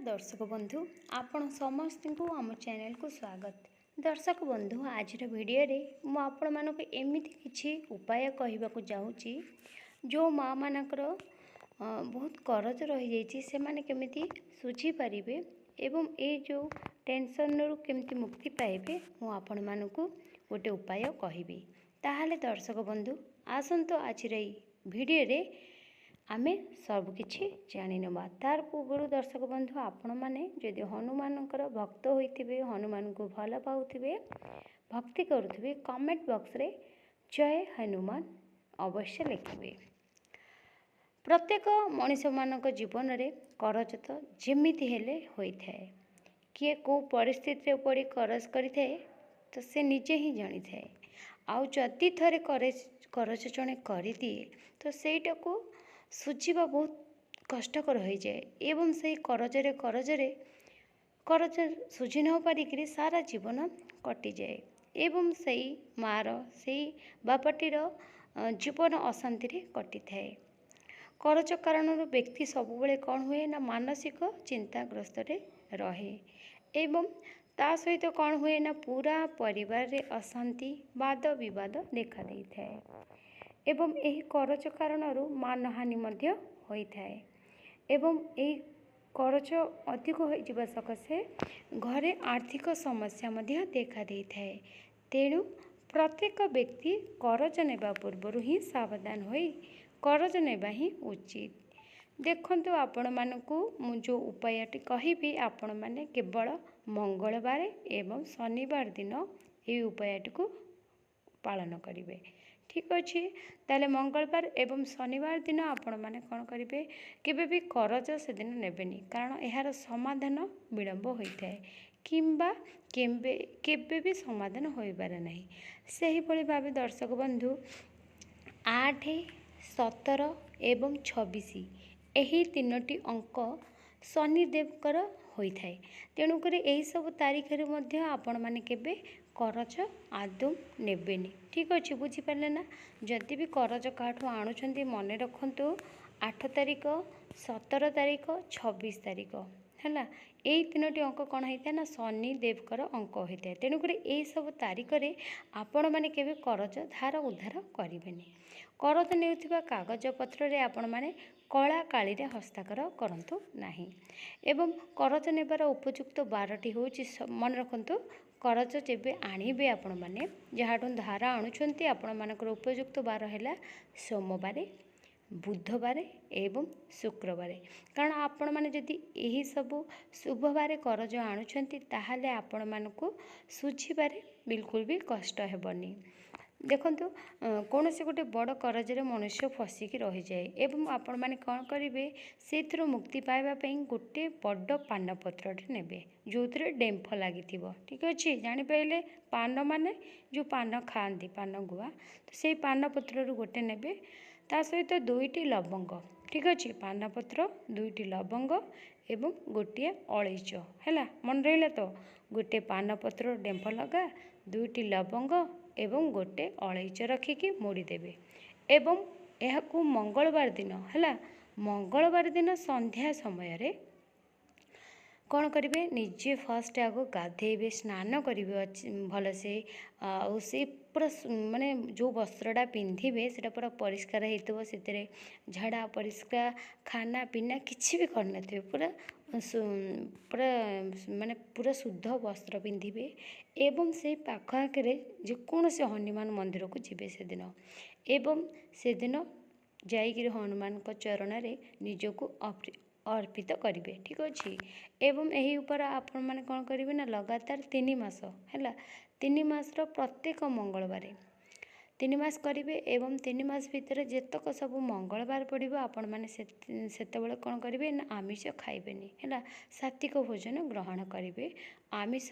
दर्शक बंधु आपण समस्त को आम चैनल को स्वागत। दर्शक बंधु आज वीडियो रे मु आपण मानक एमिति किछि उपाय कहबा को जाउची जो माँ मानकर बहुत करज रही जाइछि से माने केमिति सुझी पारिबे एवं ए जो टेंशन रु केमिति मुक्ति पाइबे मु आपण मानक गोटे उपाय कहबी। ताहाले दर्शक बंधु आसंतो आज वीडियो रे आमे सबकिछि जानि नबा। तार पूर्व दर्शक बंधु आपण माने जदि हनुमानकर भक्त होइथिबे हनुमान को भल पाउथिबे भक्ति करुथिबे कमेंट बॉक्स रे जय हनुमान अवश्य लिखिबे। प्रत्येक मनुष्य मानक जीवन रे करज तो जेमिति हेले होइथाय। किए को परिस्थिति रे पड़ी करज करिथाय तो से निजे ही जानि थाए। आउ जदि थरे करज जणे करिदिए तो सेटा को सुझीबा बहुत कष्टकर हो जाए एवं से करजरे करज सुझी न पारिक सारा जीवन कटि जाए एवं से मार से बापाटीर जीवन अशांति रे कटि थाए। करज कारण व्यक्ति सबुबले कौन हुए ना मानसिक चिंताग्रस्त रे रहे एवं ता सहित कौन हुए ना पूरा परिवार रे अशांति वाद विवाद देखा दे थाए एवं एही करज कारणरू मानहानि मध्य होइथाए एवं एही करज अधिक होइजिबा सकाशे घरे आर्थिक समस्या मध्य देखा देइथाए। तेणु प्रत्येक व्यक्ति करज नेबा पूर्वरु ही सावधान होई करज नेबा ही उचित। देखंतु आपण मानकु मु जो उपायटी कहिबी आपण माने केवल मंगलवार एवं शनिवार दिन एही उपायटी को पालन करिवे। ठीक अच्छे ताले मंगलवार एवं शनिवार दिन आपण माने कौन करेंगे केबे भी करज से दिन नेबेनी कारण यार समाधान विलंब होता है किंबा केबे भी समाधान हो पारे नहीं। सही भली भाव दर्शक बंधु 8, 17 एवं 26 यही तीनोटी अंक शनिदेवकर होता है। तेणुक यही सब तारीख रे आपण माने केबे करज आदौ नेबेनी। ठीक अच्छे बुझीपारे ना। जदि भी करज काठू आणुछंती मन रखंतु 8 तारीख 17 तारीख 26 तारीख है यही तीनोटी अंक कौन होता है ना शनिदेवकर अंक होता है। तेणुक यही सब तारीख रे आपण माने केबे करज धार उद्धार करेंगे। करज नेउथिबा कागज पत्र रे आपण माने कला काली रे हस्ताक्षर करंतु नाही एवं करज नेबार उपयुक्त बारटी होची मन रखंतु करज जेबे आनिबे आपण माने जहाटू धार आणुछंती आपण मानकर उपयुक्त बार हैला सोमवार बुधवार एवं शुक्रवार कारण आपण माने जदि यही सब शुभवार करज आणुछंती ताहाले आपण मानकु सुझीबारे बिल्कुल भी कष्ट हेबनी। देखंतु कौन से गोटे बड़ करजरे मनुष्य फसिक रही जाए एवं आपण माने कौन करेंगे से मुक्ति पाइबा गोटे बड़ पान पत्र नेबे जो डेम्फ लगी। ठीक अच्छे जापारे पान माने जो पान खाती पान गुआ तो से पान पत्र गोटे नेबे ता सहित 2टी लवंग। ठीक अच्छे पान पत्र 2टी लवंग एवं गोटे अलैच है मन रहा तो गोटे पान पत्र डेम्फ लगा 2टी लवंग एवं गोटे अलैच रखिकी मोड़ीदेवे एवं यह मंगलवार दिन है मंगलवार दिन संध्या समय कौन करेंगे निजे फर्स्ट आगो गाधेबे स्नान करेंगे भल से पूरा माने जो वस्त्रटा पिंधे से पूरा परिष्कार होता से झाड़ा परिष्कार खाना पीना किसी भी करना पूरा पूरा माने पूरा शुद्ध वस्त्र पिंधे एवं से पाखआखरे जेकोसी हनुमान मंदिर को जीवे से दिन एवं से दिन जाइए हनुमान चरण रे निजको अर्पित करेंगे। ठीक अच्छे एवं यही उपर आपण माने कौन करेंगे ना लगातार 3 मास है 3 मासर प्रत्येक मंगलवार 3 मास करेंगे एवं 3 मास भितर जेतक सब मंगलवार पड़ो आपण मैंने से कौन करेंगे ना आमिष खाइबेनी है सात्विक भोजन ग्रहण करेंगे आमिष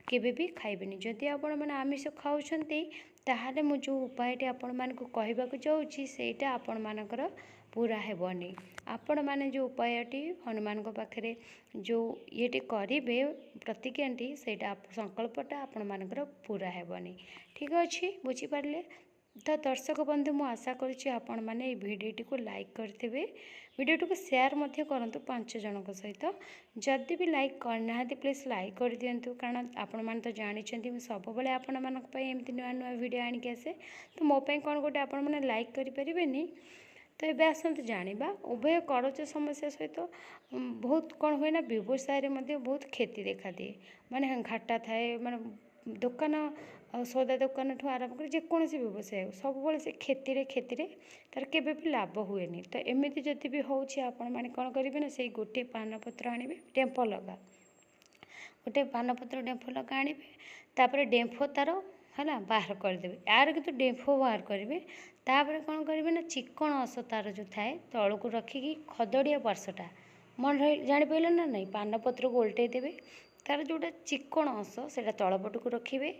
केबे भी खाइबेनी। जदि आपण मैंने आमिष खाऊछंती ताहाले मु जो उपायटी आपण मानकु कहबाकु जाउछि सेटा आपण मानकर पूरा हेबनी। आपण माने जो उपायटी हनुमान पाखे जो ये करेंगे प्रतिज्ञाटी से संकल्पटा आपण मानकर पूरा हेबनी। ठीक अच्छे बुझीपारे तो दर्शक बंधु मु आशा करुच्ची आपण मैंने भिडटी को लाइक करेंगे भिडटी को शेयर करूँ 5 जन सहित जदि भी लाइक करना प्लीज लाइक कर दिंतु कारण आपण मैंने तो जानते मुझे सब बेले आपमती नुआ नुआ भिड आणिक आसे तो मोपाई कौन गोटे आपण मैंने लाइक करें तो ये आसतु जाना उभय करज समस्या सहित बहुत कौन हुए ना व्यवसाय बहुत क्षति देखा दिए माने घाटा थाए माने दुकान सौदा दुकान ठूँ आरंभ कर जेकोसी व्यवसाय सब से क्षति तार केबे भी लाभ हुए तो एमती जदि भी हो आपण मैंने कौन करेंगे ना से गोटे पान पत्र आने डेम्फ लगा गोटे पान पत्र डेम्फ लगा आने तापर डेम्फ तार है बाहर करदे यार कि डेम्फ बाहर करेंगे तापर कौन करेंगे ना चिकन अस तार जो थाए तल को रखिकी खदड़िया पार्श्वटा मन जापारे ना नहीं पान पत्र को उल्टे देवे तार जोटा चिकन अस से तलपट को रखिए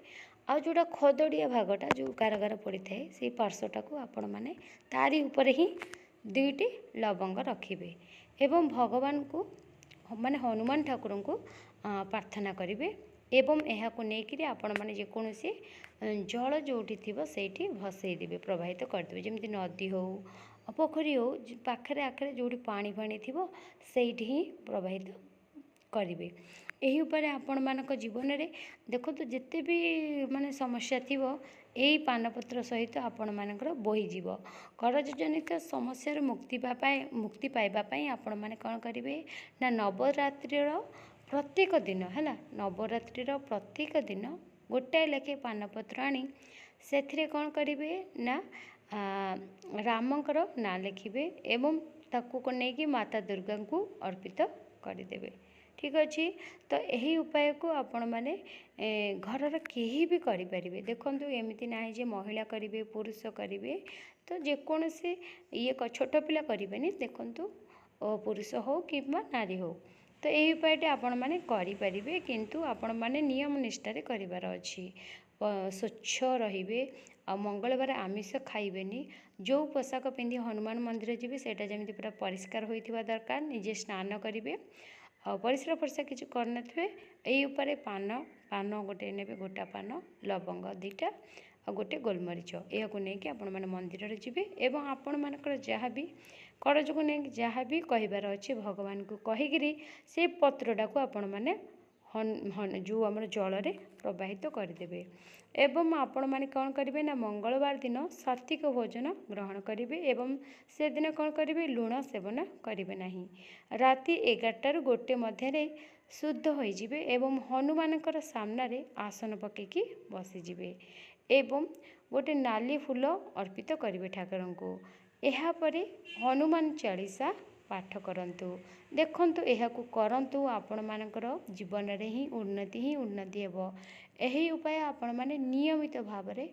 आ जोटा खदड़िया भागटा जो कारगार पड़ी थाए से पार्श्वटा को आपण मैंने तारी ऊपर ही 2टी लवंग रखिए एवं भगवान को माने हनुमान ठाकुर को प्रार्थना करेंगे एवं यह को लेकिन आपण मैंने जेकोसी जल जोटी थी से भसई देवे प्रवाहित करदे जमी नदी हो पोखरी हो पाखे आखिर जो पानी फाणी थी से ही प्रवाहित करेंगे यही उपर आपण मानक जीवन में देखो तो जिते भी माने समस्या थी यही पानपत्र सहित आपण मानकर बोहीजीव करज जनित समस्या मुक्ति पाइबापी आपण मैंने कौन करेंगे ना नवरात्रिर प्रत्येक दिन है नवरात्रिर प्रत्येक दिन गोटाए लेखे पानपत्र आनी से कौन करेंगे ना रामंकर ना लिखिए एवं ताकू नहीं माता दुर्गा को अर्पित करदेवे ठीक अच्छे तो यही उपाय को आपण मैंने घरर कहीं भी करें देखो एमती ना जे महिला करेंगे पुरुष करेंगे तो जेकोसी ये छोट पिला करें देखु पुरुष हो कि नारी हो तो यही उपायटे आपण मैंने करें किंतु आपण मैंने नियम निष्ठार करार अच्छी स्वच्छ रे आ मंगलवार आमिष खाइबेनी जो पोशाक पिंधि हनुमान मंदिर जी सेटा जमी पूरा परिष्कार होता दरकार निजे स्नान करेंगे परिश्रा फरिश्रा किसी करन यही उपर पान गोटे ने गोटा पान लवंग 2टा आ गोटे गोलमरीच यह को लेकिन आपण मैंने मंदिर जी एवं आपण मानकर जहाँ भी करज को लेकिन जहाँ भी कहबार अच्छे भगवान को कहीकि से पत्रटा को आपण मैंने जो आम जल प्रवाहित करदे एवं आपण मैंने कौन करेंगे ना मंगलवार दिन सात्विक भोजन ग्रहण करेंगे एवं से दिन कौन करेंगे लुण सेवन करेंगे नहीं राति 11टारू 1 मध्य शुद्ध होइजिबे एवं हनुमानकर सामने आसन पकईकी बसीजिबे एवं गोटे नाली फूल अर्पित करेंगे ठाकुर को यापर हनुमान चालीसा पाठ करंतु देखंतु यह को करंतु आपण मानकर जीवन रे ही उन्नति हेबो यही उपाय आपण माने नियमित भाव में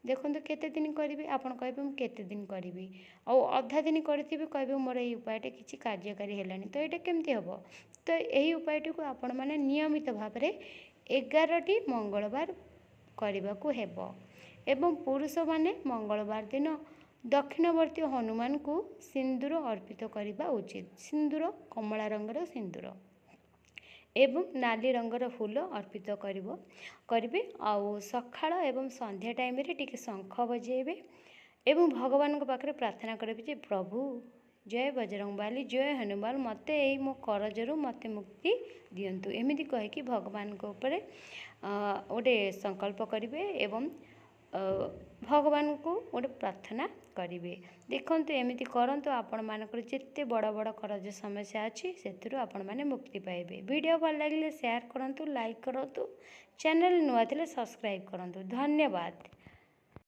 देखंतु केते दिन करेंगे आपण कहबे मु केते दिन करी आ अधा दिन करी कहबे मोर ये उपायटे किसी कार्यकारी हेलानी तो ये केमती हेबो तो यही उपायटी को आपण माने नियमित भाव में 11टी मंगलवार करने को हेबो एवं पुरुष माने मंगलवार दिन दक्षिणवर्ती हनुमान को सिंदूर अर्पित करने उचित सिंदूर कमला रंगर सिंदूर एवं नाली रंगर फूल अर्पित करेंगे आउ सकाळ एवं संध्या टाइम रे टिके शंख बजेबे एवं भगवान को पाखे प्रार्थना करेंगे जे प्रभु जय बजरंगबली जय हनुमान मते यही मो करजरू मते मुक्ति दियंतु एमिति कहीकि भगवान को ऊपर गोटे संकल्प करेंगे एवं भगवान को गोटे प्रार्थना करेंगे देखंतु एमिति करंतु आपण मानकर जिते बड़ बड़ करज समस्या अच्छी से आपण माने मुक्ति पाइबे वीडियो भल लगे शेयर करंतु लाइक करंतु चैनल नुआ थिले सब्सक्राइब करंतु धन्यवाद।